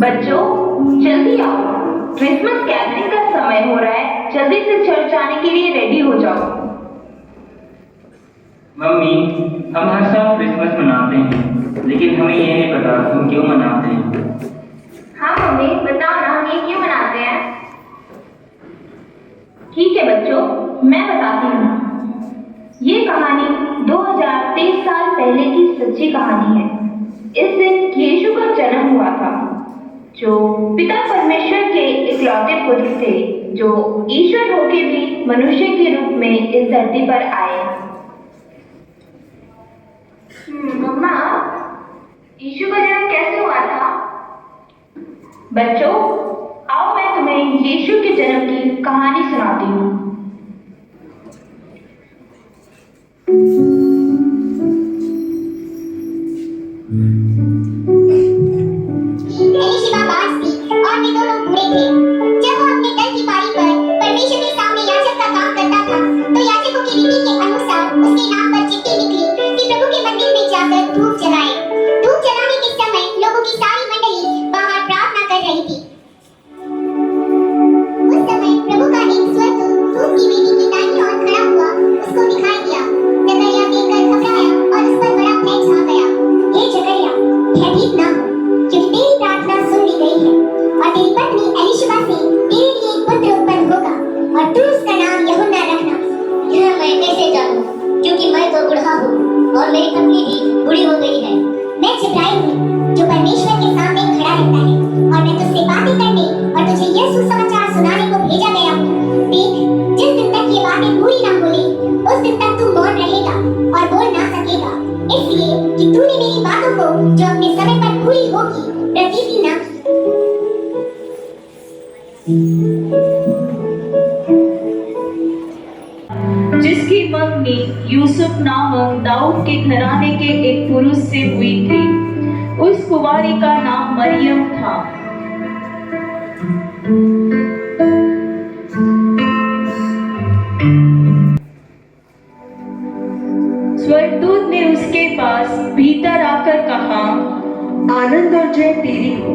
बच्चों, जल्दी आओ, क्रिसमस गैदरिंग का समय हो रहा है। जल्दी से चर्च आने के लिए रेडी हो जाओ। मम्मी, हम हर साल क्रिसमस मनाते हैं, लेकिन हमें ये नहीं पता हम क्यों मनाते हैं। हाँ मम्मी, बताओ ना, हम ये क्यों मनाते हैं? ठीक है बच्चों, मैं बताती हूँ। ये कहानी 2023 साल पहले की सच्ची कहानी है। इस दिन यीशु का जन्म हुआ था, जो पिता परमेश्वर के इकलौते पुत्र थे, जो ईश्वर होके भी मनुष्य के रूप में इस धरती पर आए। मम्मा, यीशु का जन्म कैसे हुआ था? बच्चों, आओ मैं तुम्हें यीशु के जन्म की कहानी सुनाती हूँ। एलिशिबा बांझ थी और वे दोनों बूढ़े थे। जब वो अपने दल की पारी पर परमेश्वर के सामने याजक का काम करता था, तो याजकों की रीति के अनुसार उसके नाम पर चिट्ठी निकली कि प्रभु के मंदिर में जाकर धूप जलाए। धूप जलाने के समय लोगों की सारी मंडली बाहर प्रार्थना कर रही थी। उस समय प्रभु का एक स्वर्गदूत धूप की वेदी की दाहिनी ओर खड़ा हुआ उसको दिखाई दिया। जकरिया देखकर घबराया और उस पर बड़ा भय छा गया। हे जकरिया, भयभीत न हो, क्योंकि तेरी प्रार्थना सुन ली गई है और तेरी पत्नी एलिशिबा से तेरे लिए एक पुत्र उत्पन्न होगा और तू उसका नाम यूहन्ना रखना। यह मैं कैसे जानूं, क्योंकि मैं तो बूढ़ा हूँ और मेरी पत्नी भी बूढ़ी हो गई है। मैं जिब्राइल हूँ, जो परमेश्वर के सामने खड़ा रहता है, और मैं तुझसे बातें करने और तुझे यह सुसमाचार सुनाने को भेजा गया हूँ। देख, जिस दिन तक ये बातें पूरी न हो ली, उस दिन तक तू मौन रहेगा और बोल ना सकेगा, इसलिए कि तूने मेरी बातों को जो अपने समय पर पूरी होगी प्रतीति न की। जिसकी मंगनी यूसुफ नामक दाऊद के घराने के एक पुरुष से हुई थी, उस कुंवारी का नाम मरियम था। स्वर्गदूत ने उसके पास भीतर आकर कहा, आनंद और जय तेरी हो,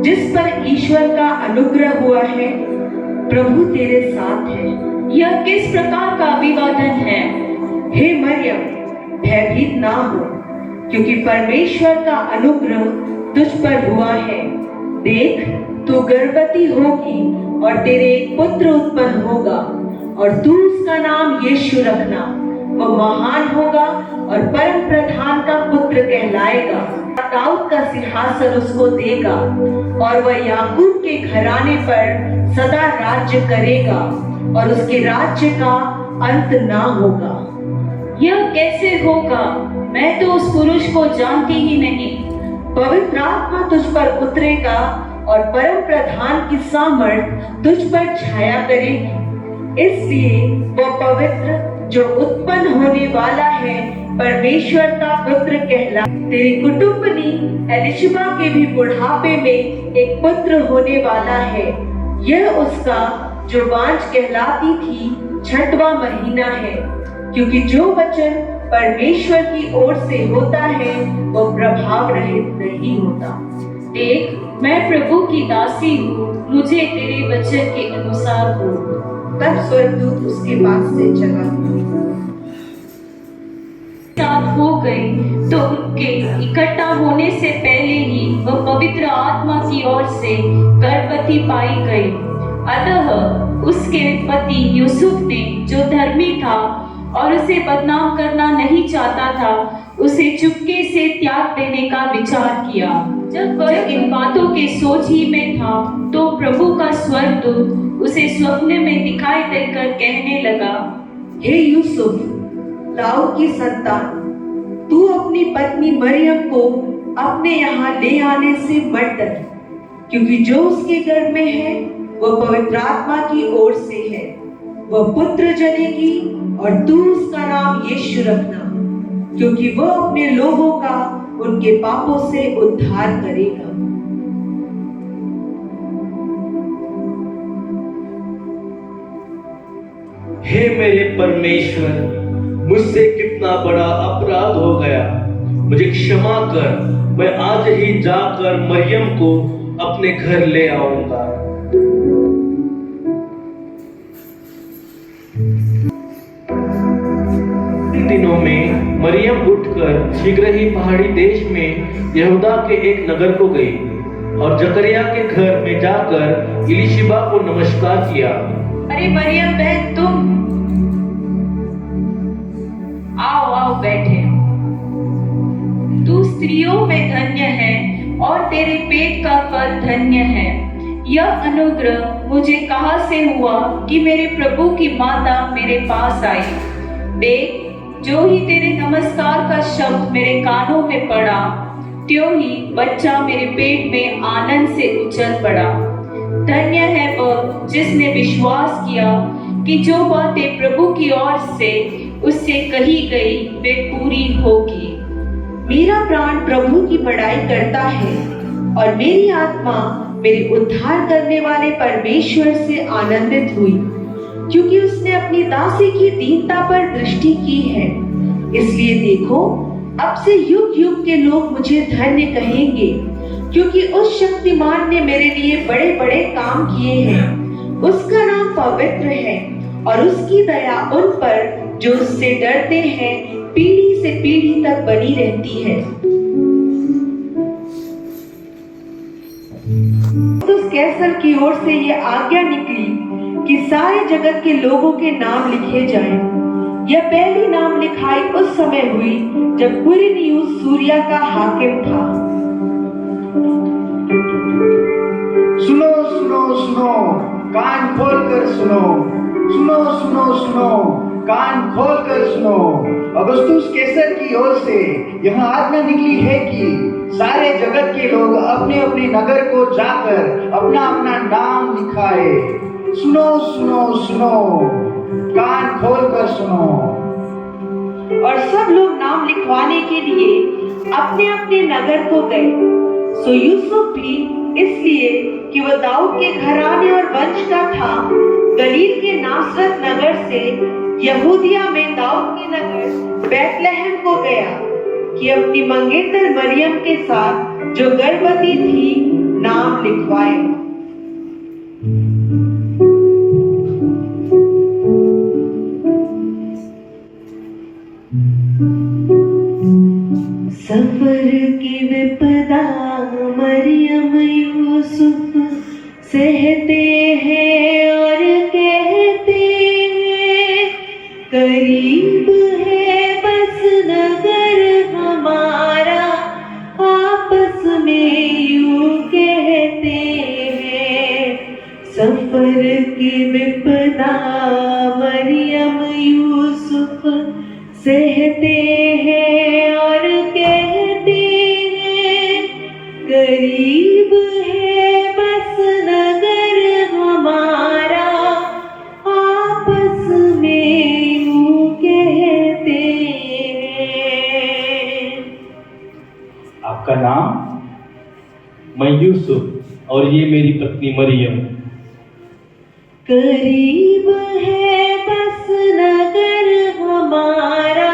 जिस पर ईश्वर का अनुग्रह हुआ है, प्रभु तेरे साथ है। यह किस प्रकार का अभिवादन है? हे मरियम, भयभीत ना हो, क्योंकि परमेश्वर का अनुग्रह तुझ पर हुआ है। देख, तू गर्भवती होगी और तेरे एक पुत्र उत्पन्न होगा और तू उसका नाम यीशु रखना। वह महान होगा और परम प्रधान का पुत्र कहलाएगा। दाऊद का सिंहासन उसको देगा और वह याकूब के घराने पर सदा राज्य करेगा और उसके राज्य का अंत ना होगा। यह कैसे होगा? मैं तो उस पुरुष को जानती ही नहीं। पवित्र आत्मा तुझ पर उतरेगा और परम प्रधान की सामर्थ तुझ पर छाया करेगी। इसलिए वह पवित्र जो उत्पन्न होने वाला है परमेश्वर का पुत्र कहला। तेरी कुटुंबनी एलिशिबा के भी बुढ़ापे में एक पुत्र होने वाला है। यह उसका जो बांझ कहलाती थी 6वां महीना है, क्योंकि जो वचन परमेश्वर की ओर से होता है वो प्रभाव रहित नहीं होता। देख, मैं प्रभु की दासी हूँ, मुझे तेरे वचन के अनुसार हो। तब स्वर्गदूत उसके पास से चला साथ हो गई, तो उनके इकट्ठा होने से पहले ही वह पवित्र आत्मा की ओर से गर्भवती पाई गई। अतः उसके पति यूसुफ ने, जो धर्मी था और उसे बदनाम करना नहीं चाहता था, उसे चुपके से त्याग देने का विचार किया। जब वह इन बातों के सोच ही में था, तो प्रभु का स्वर्गदूत उसे स्वप्न में दिखाई देकर कहने लगा, हे यूसुफ, दाऊद की संतान, तू अपनी पत्नी मरियम को अपने यहाँ ले आने से मत डर, क्योंकि जो उसके गर्भ में है वह पवित्र आत्मा की ओर से है। वह पुत्र जनेगी और तू उसका नाम यीशु रखना, क्योंकि वह अपने लोगों का उनके पापों से उद्धार करेगा। हे मेरे परमेश्वर, मुझसे कितना बड़ा अपराध हो गया। मुझे क्षमा कर, मैं आज ही जाकर मरियम को अपने घर ले आऊंगा। इन दिनों में मरियम उठकर शीघ्र ही पहाड़ी देश में यहूदा के एक नगर को गई और जकरिया के घर में जाकर इलिशिबा को नमस्कार किया। अरे मरियम बहन, तुम आओ आओ बैठे। तू स्त्रियों में धन्य है और तेरे पेट का फल धन्य है। यह अनुग्रह मुझे कहाँ से हुआ कि मेरे प्रभु की माता मेरे पास आई। देख, जो ही तेरे नमस्कार का शब्द मेरे कानों में पड़ा, त्यों ही बच्चा मेरे पेट में आनंद से उछल पड़ा। धन्य है वह जिसने विश्वास किया कि जो बातें प्रभु की ओर से उससे कही गई वे पूरी होगी। मेरा प्राण प्रभु की बड़ाई करता है और मेरी आत्मा मेरे उद्धार करने वाले परमेश्वर से आनंदित हुई, क्योंकि उसने अपनी दासी की दीनता पर दृष्टि की है। इसलिए देखो, अब से युग युग के लोग मुझे धन्य कहेंगे, क्योंकि उस शक्तिमान ने मेरे लिए बड़े बड़े काम किए हैं। उसका नाम पवित्र है और उसकी दया उन पर जो उससे डरते हैं पीढ़ी से पीढ़ी तक बनी रहती है। तो कैसर की ओर से यह आज्ञा निकली कि सारे जगत के लोगों के नाम लिखे जाएं। यह पहली नाम लिखाई उस समय हुई जब क्विरिनियुस सूरिया का हाकिम था। सुनो सुनो सुनो, कान खोलकर सुनो, सुनो सुनो सुनो, कान खोलकर सुनो। अगस्तुस कैसर की ओर से यह आज्ञा निकली है कि सारे जगत के लोग अपने अपने नगर को जाकर अपना अपना नाम लिखाए। सुनो सुनो सुनो, कान खोलकर सुनो। और सब लोग नाम लिखवाने के लिए अपने अपने नगर को गए। सो यूसुफ भी इसलिए कि वह दाऊद के घराने और वंश का था, गलील के नासरत नगर से यहूदिया में दाऊद के नगर बैतलहम को गया कि अपनी मंगेतर मरियम के साथ जो गर्भवती थी नाम लिखवाए। सफर की विपदा मरियम यूसुफ सहते हैं और कहते हैं, करीब है बस नगर हमारा, आपस में यूं कहते हैं। सफर की विपदा मरियम यूसुफ सहते हैं और कहते हैं, करीब है बस नगर हमारा, आपस में यूं कहते हैं। आपका नाम? मैं यूसुफ और ये मेरी पत्नी मरियम। करीब है बस नगर हमारा,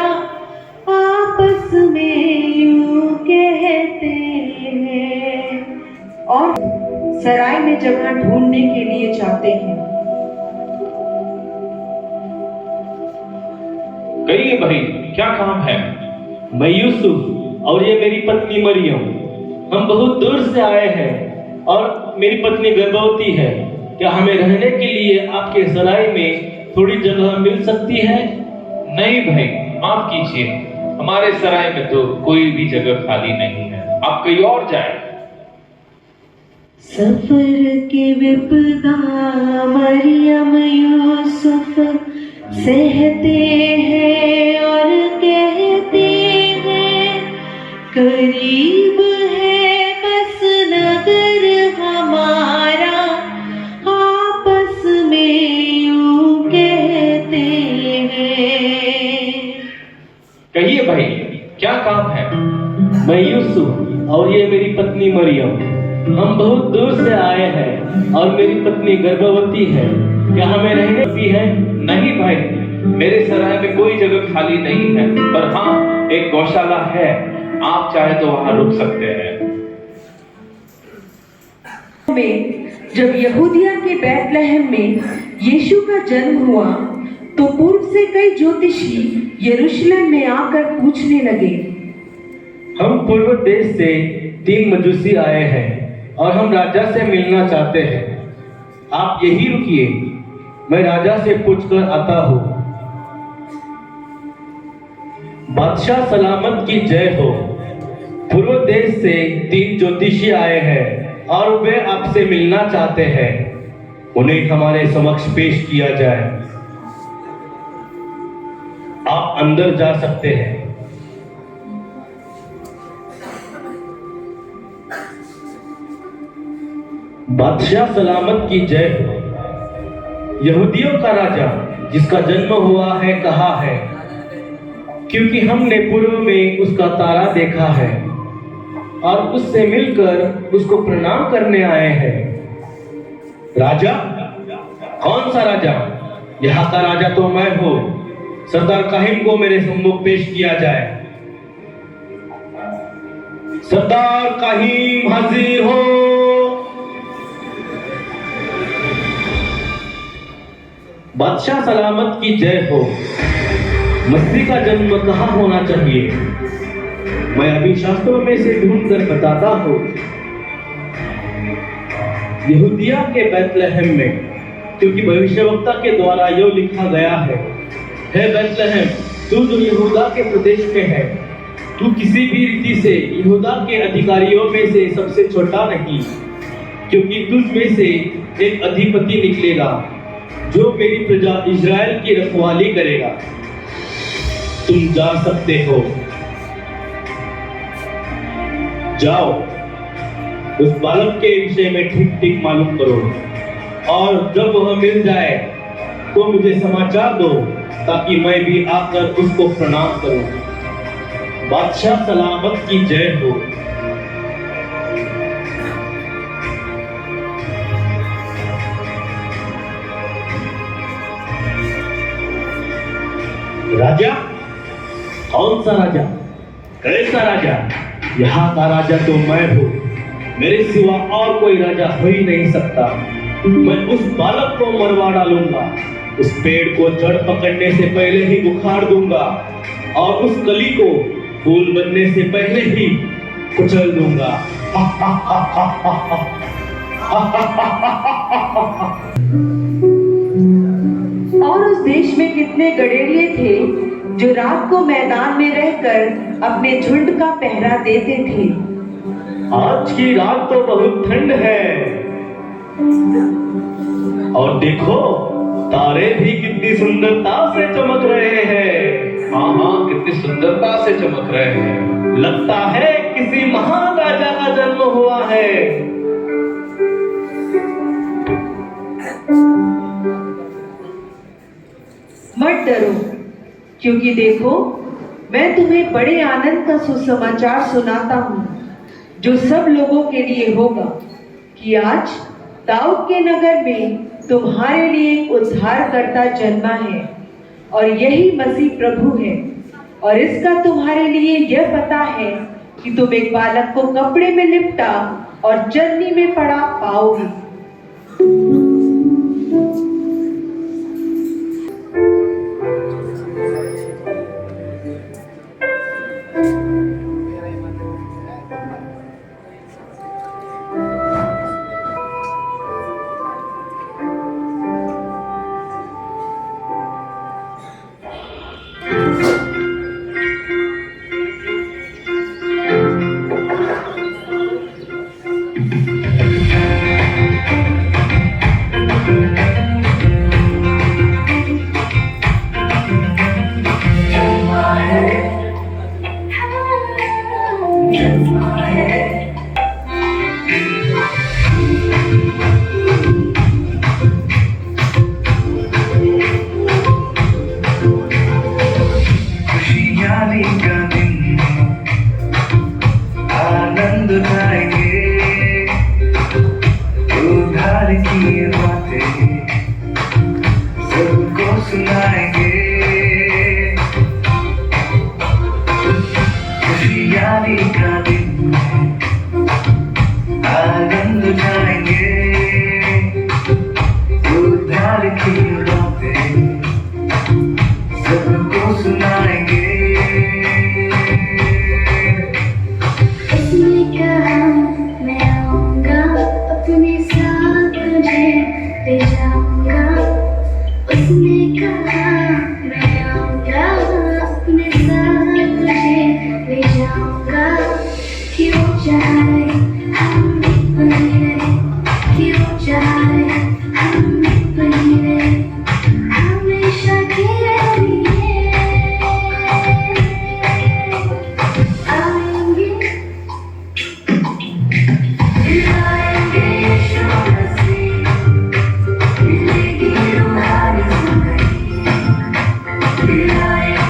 आपस में यूं कहते हैं। और सराय में जगह ढूंढने के लिए जाते हैं। कहिए भाई, क्या काम है? मैं यूसुफ और ये मेरी पत्नी मरियम, हम बहुत दूर से आए हैं और मेरी पत्नी गर्भवती है। क्या हमें रहने के लिए आपके सराय में थोड़ी जगह मिल सकती है? नहीं भाई, माफ कीजिए, हमारे सराय में तो कोई भी जगह खाली नहीं है, आप कहीं और जाएं। सफर के विपदा मरियम यूसुफ सहते हैं और कहते हैं, करीब है बस नगर हमारा, आपस में यूं कहते हैं। कहिए भाई, क्या काम है? मैं यूसुफ और ये मेरी पत्नी मरियम, हम बहुत दूर से आए हैं और मेरी पत्नी गर्भवती है। क्या हमें रहने की है? नहीं भाई, मेरे सराय में कोई जगह खाली नहीं है, पर हाँ, एक गौशाला है आप चाहे तो वहां रुक सकते हैं। में जब यहूदिया के बैतलहम में यीशु का जन्म हुआ तो पूर्व से कई ज्योतिषी यरूशलेम में आकर पूछने लगे, हम पूर्व देश से 3 मजूसी आए हैं और हम राजा से मिलना चाहते हैं। आप यही रुकिए, मैं राजा से पूछकर आता हूँ। बादशाह सलामत की जय हो। पूर्व देश से 3 ज्योतिषी आए हैं और वे आपसे मिलना चाहते हैं। उन्हें हमारे समक्ष पेश किया जाए। आप अंदर जा सकते हैं। बादशाह सलामत की जय हो। यहूदियों का राजा जिसका जन्म हुआ है कहा है, क्योंकि हमने पूर्व में उसका तारा देखा है और उससे मिलकर उसको प्रणाम करने आए हैं। राजा? कौन सा राजा? यहाँ का राजा तो मैं हूँ। सरदार काहिम को मेरे सम्मुख पेश किया जाए। सरदार काहिम हाजिर हो। बादशाह सलामत की जय हो। मसीह का जन्म कहाँ होना चाहिए? मैं अभी शास्त्रों में से ढूंढ कर बताता हूँ। यहूदिया के बैतलहम में, क्योंकि भविष्यवक्ता के द्वारा यह लिखा गया है, हे बैतलहम, तू जो यहूदा के प्रदेश में है, तू किसी भी रीति से यहूदा के अधिकारियों में से सबसे छोटा नहीं, क्योंकि तुझ में से एक अधिपति निकलेगा जो मेरी प्रजा इजराइल की रखवाली करेगा। तुम जा सकते हो। जाओ, उस बालक के विषय में ठीक ठीक मालूम करो और जब वह मिल जाए तो मुझे समाचार दो ताकि मैं भी आकर उसको प्रणाम करूं। बादशाह सलामत की जय हो। राजा? कौन सा राजा? कैसा राजा? यहाँ का राजा तो मैं हूँ। मेरे सिवा और कोई राजा हो ही नहीं सकता। मैं उस बालक को मरवा डालूंगा, उस पेड़ को जड़ पकड़ने से पहले ही उखाड़ दूंगा और उस कली को फूल बनने से पहले ही कुचल दूंगा। और उस देश में कितने गडेरिये थे जो रात को मैदान में रहकर अपने झुंड का पहरा देते थे। आज की रात तो बहुत ठंड है और देखो, तारे भी कितनी सुंदरता से चमक रहे हैं। हाँ हाँ, कितनी सुंदरता से चमक रहे हैं। लगता है किसी महान राजा का जन्म हुआ है। मत डरो, क्योंकि देखो, मैं तुम्हें बड़े आनंद का सुसमाचार सुनाता हूँ जो सब लोगों के लिए होगा, कि आज दाऊद के नगर में तुम्हारे लिए एक उद्धारकर्ता जन्मा है और यही मसीह प्रभु है। और इसका तुम्हारे लिए यह पता है कि तुम एक बालक को कपड़े में लिपटा और चरनी में पड़ा पाओगे।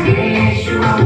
Yeshua,